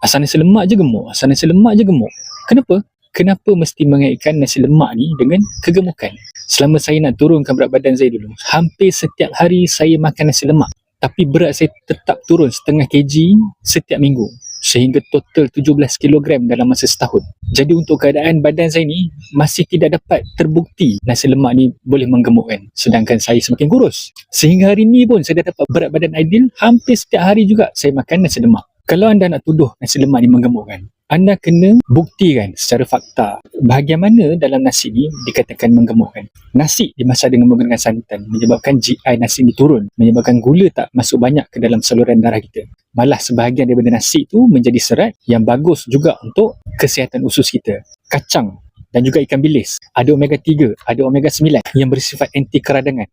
Asal nasi lemak je gemuk, asal nasi lemak je gemuk. Kenapa? Kenapa mesti mengaitkan nasi lemak ni dengan kegemukan? Selama saya nak turunkan berat badan saya dulu, hampir setiap hari saya makan nasi lemak. Tapi berat saya tetap turun setengah kg setiap minggu. Sehingga total 17 kilogram dalam masa setahun. Jadi untuk keadaan badan saya ni, masih tidak dapat terbukti nasi lemak ni boleh menggemukkan. Sedangkan saya semakin kurus. Sehingga hari ni pun saya dah dapat berat badan ideal, hampir setiap hari juga saya makan nasi lemak. Kalau anda nak tuduh nasi lemak ni menggemukkan, anda kena buktikan secara fakta bahagian mana dalam nasi ni dikatakan menggemukkan. Nasi dimasak dengan menggunakan santan menyebabkan GI nasi ni turun, menyebabkan gula tak masuk banyak ke dalam saluran darah kita. Malah sebahagian daripada nasi tu menjadi serat yang bagus juga untuk kesihatan usus kita. Kacang dan juga ikan bilis ada omega 3, ada omega 9 yang bersifat anti keradangan.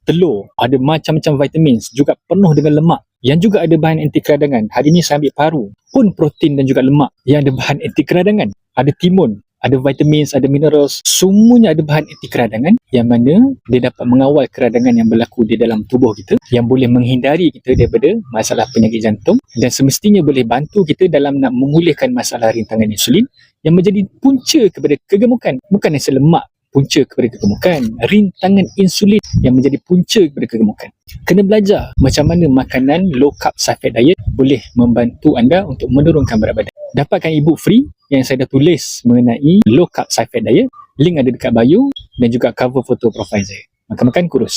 Telur ada macam-macam vitamin, juga penuh dengan lemak yang juga ada bahan anti keradangan. Hari ni saya ambil paru, pun protein dan juga lemak yang ada bahan anti keradangan. Ada timun, ada vitamin, ada minerals, semuanya ada bahan anti keradangan yang mana dia dapat mengawal keradangan yang berlaku di dalam tubuh kita, yang boleh menghindari kita daripada masalah penyakit jantung dan semestinya boleh bantu kita dalam nak memulihkan masalah rintangan insulin yang menjadi punca kepada kegemukan. Bukan nasi lemak punca kepada kegemukan, rintangan insulin yang menjadi punca kepada kegemukan. Kena belajar macam mana makanan low carb high fat diet boleh membantu anda untuk menurunkan berat badan. Dapatkan ebook free yang saya dah tulis mengenai low carb high fat diet. Link ada dekat bio dan juga cover foto profil saya. Makan-makan kurus.